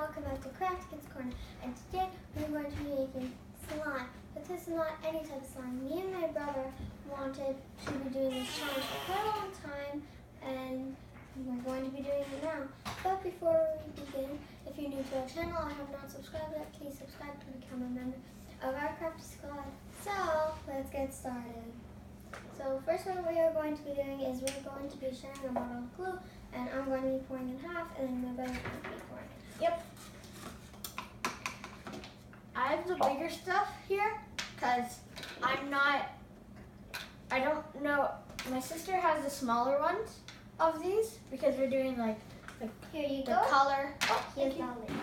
welcome back to Craft Kids Corner, and today we're going to be making slime. But this is not any type of slime. Me and my brother wanted to be doing this challenge for quite a long time, and we're going to be doing it now. But before we begin, if you're new to our channel or have not subscribed yet, please subscribe to become a member of our Craft Squad. So, let's get started. So first what we are going to be doing is we're going to be sharing a bottle of glue, and I'm going to be pouring in half, and then my brother's going to be pouring it. Yep. I have the bigger stuff here because I don't know, my sister has the smaller ones of these because we're doing like Here you the go. color. Oh, Here's thank you. the lid.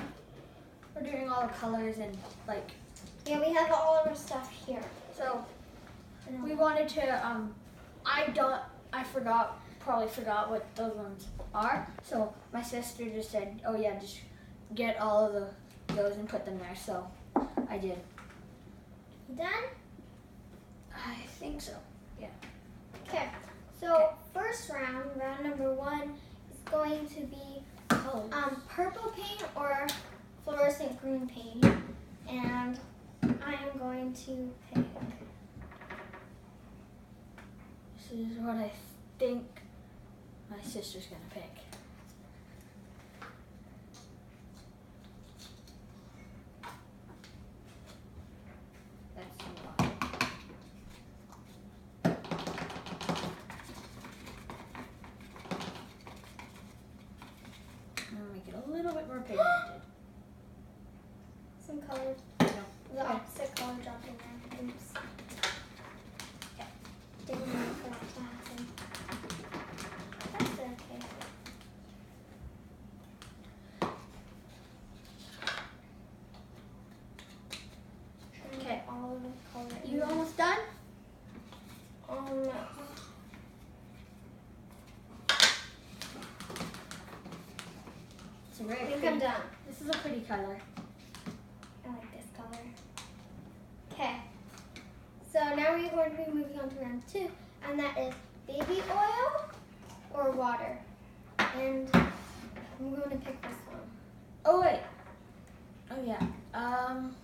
We're doing all the colors and like. Yeah, we have all of our stuff here. So we wanted to, probably forgot what those ones are. So my sister just said, oh yeah, just get all of those and put them there. So I did. You done? I think so, yeah. Okay, so first round number 1, is going to be purple paint or fluorescent green paint. And I am going to pick. This is what I think my sister's gonna pick. That's a lot. I'm gonna make it a little bit more pigmented. Some colors. No. The opposite color dropped in there. Oops. Didn't mean for that to happen. That's okay. Okay. All of the color. You almost done? No. It's a very I think pretty. I'm done. This is a pretty color. I like this color. Okay. So now we're going to be moving on to round 2, and that is baby oil or water. And I'm going to pick this one. Oh wait. Oh yeah. I'm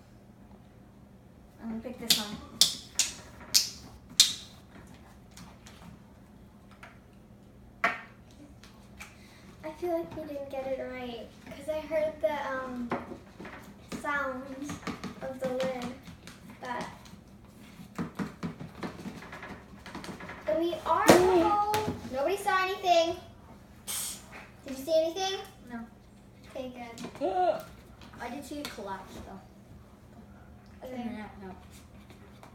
gonna pick this one. I feel like we didn't get it right because I heard the sound of the lid. But we are. Nobody saw anything. Did you see anything? No. Okay, good. I did see it collapse though. Other Okay. than that, no.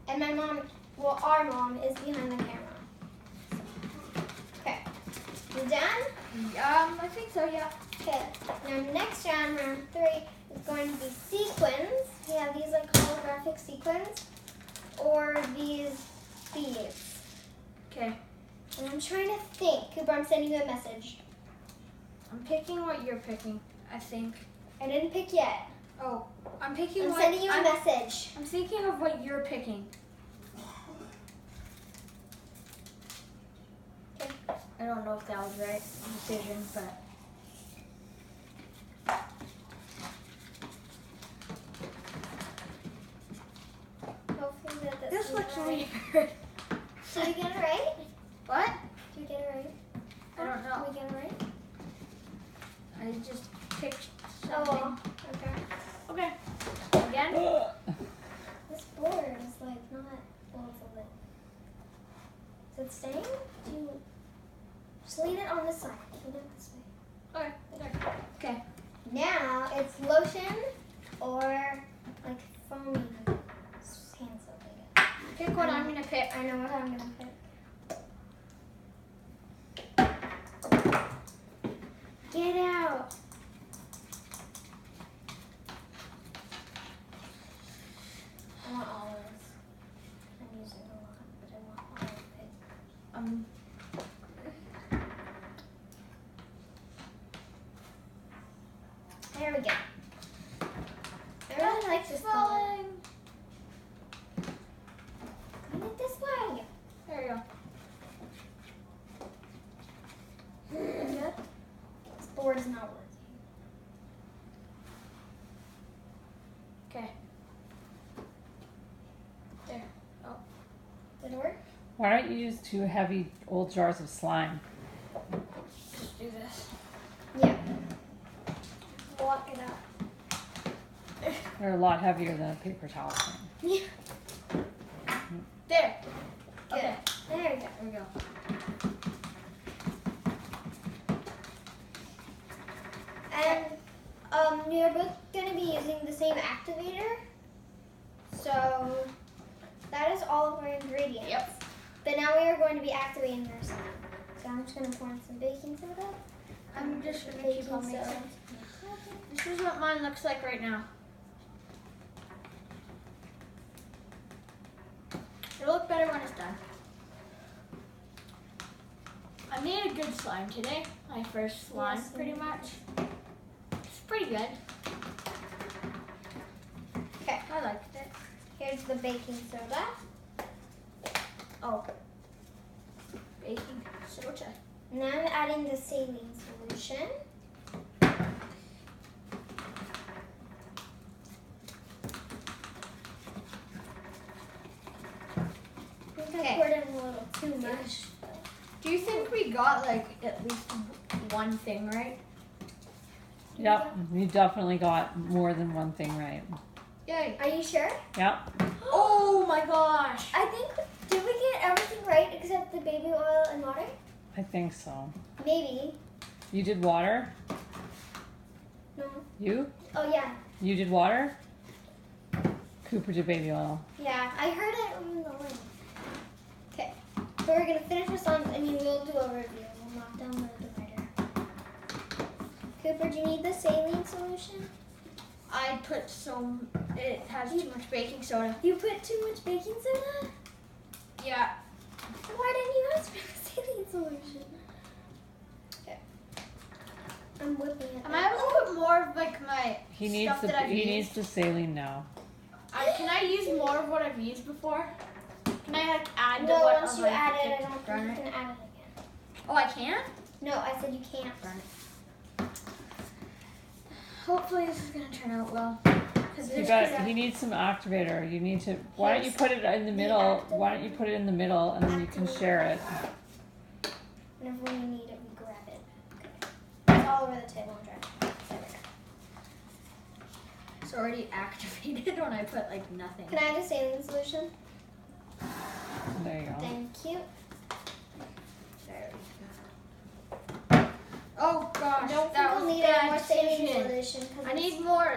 And my mom, well, our mom is behind the camera. Okay. You done? I think so, yeah. Okay. Now next round, round 3, is going to be sequins. We have these like holographic sequins, or these beads. Okay. And I'm trying to think. Cooper, I'm sending you a message. I'm picking what you're picking, I think. I didn't pick yet. Oh, I'm picking I'm sending you a message. I'm thinking of what you're picking. Okay. I don't know if that was right decision, but. Hopefully that This is looks right. weird. Did we get it right? What? Did we get it right? I don't know. Did we get it right? I just picked Oh, something. well. Okay. Okay. Again? This board is like not full of it. Is it staying? Do you just lean it on this side? Lean it this way. Okay. Okay. Now it's lotion or like foamy hand soap. Pick what I'm gonna pick. I know what I'm gonna pick. Get out. I want all of this. I'm using a lot, but I want all of it. There we go. I really like this color. Lean it this way. There you go. Good. This board is not working. Why don't you use 2 heavy old jars of slime? Just do this. Yeah. Block it up. They're a lot heavier than a paper towel thing. Yeah. There. Good. Okay. There we go. There we go. And we are both going to be using the same activator. So that is all of our ingredients. Yep. But now we are going to be activating our slime. So I'm just going to pour in some baking soda. I'm just gonna Baking keep on soda. mixing. This is what mine looks like right now. It'll look better when it's done. I made a good slime today. My first slime, Yes, pretty you did. much. It's pretty good. Okay. I liked it. Here's the baking soda. Oh. Baking soda. Now I'm adding the saline solution. I think I Okay. poured in a little too much. Do you think we got like at least one thing right? Yep, you definitely got more than one thing right. Yay. Are you sure? Yep. Oh my gosh. I think, did we get everything right except the baby oil and water? I think so. Maybe. You did water? No. You? Oh, yeah. You did water? Cooper did baby oil. Yeah, I heard it on the line. Okay. So we're going to finish this on, I mean, we'll do a review. We'll knock down the divider. Cooper, do you need the saline solution? I put some, it has too much baking soda. You put too much baking soda? Yeah. Why didn't you ask for the saline solution? Okay. I'm whipping it. Am I able to put more of like my He needs stuff the that I've he used? needs the saline now. Can I use more of what I've used before? Can I like add to No, what once of you my add it, I thick don't think garnish? you can add it again. Oh, I can't? No, I said you can't. Darn it. Hopefully this is gonna turn out well. He needs some activator. You need to. Why don't you put it in the middle? Why don't you put it in the middle and then you can share it? Whenever we need it, we grab it. Okay. It's all over the table and dry. There we go. It's already activated when I put like nothing. Can I have the saline solution? There you go. Thank you. There we go. Oh I gosh, don't think that I'll was need a any bad more saline decision. solution. 'Cause I need more,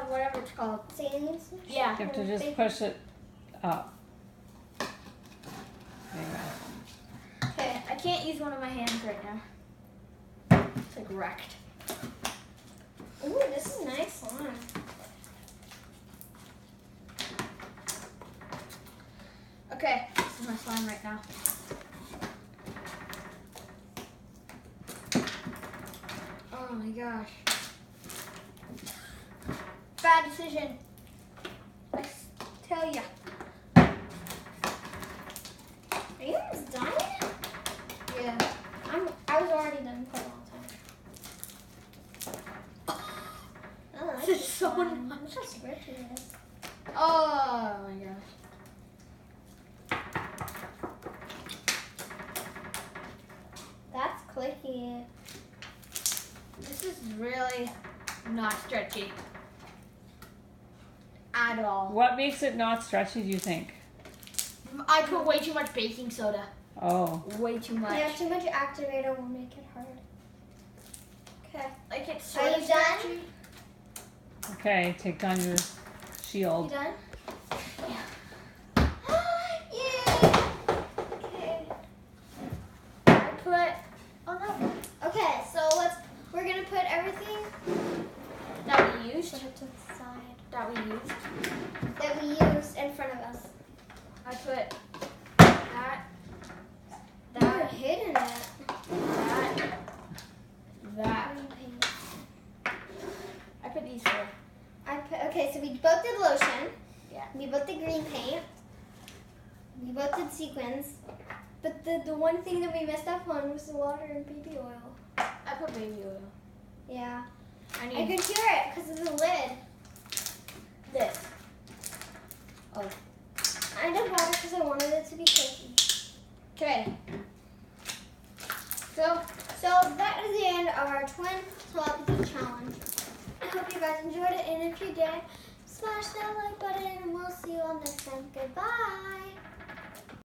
whatever it's called. saline solution. Yeah. You have to just push it up. There you go. Okay, I can't use one of my hands right now. It's like wrecked. Ooh, this is nice slime. Okay, this is my slime right now. Oh my gosh. Bad decision. I tell ya. Are you almost done? Yeah. I was already done for a long time. Oh, I This like is so slime. nice. Look how stretchy it is. Oh my gosh. That's clicky. This is really not stretchy. At all. What makes it not stretchy? Do you think? I put way too much baking soda. Oh. Way too much. Yeah, too much activator will make it hard. Okay. Like it's Are sort you of done? stretchy. Okay, take down your You shield. done? Yeah. Yay! Okay. I put. Oh no. Okay, so we're gonna put everything That we used. put it to the side That we used. that we used in front of us. I put that. You're That. hidden it. That. Green paint. I put these four. Okay, so we both did lotion. Yeah. We both did green paint. We both did sequins. But the one thing that we messed up on was the water and baby oil. I put baby oil. Yeah. I I need could hear it because of the lid. this. Oh. I did water because I wanted it to be cookie. Okay. So that is the end of our twin telepathy challenge. I hope you guys enjoyed it, and if you did, smash that like button, and we'll see you all next time. Goodbye.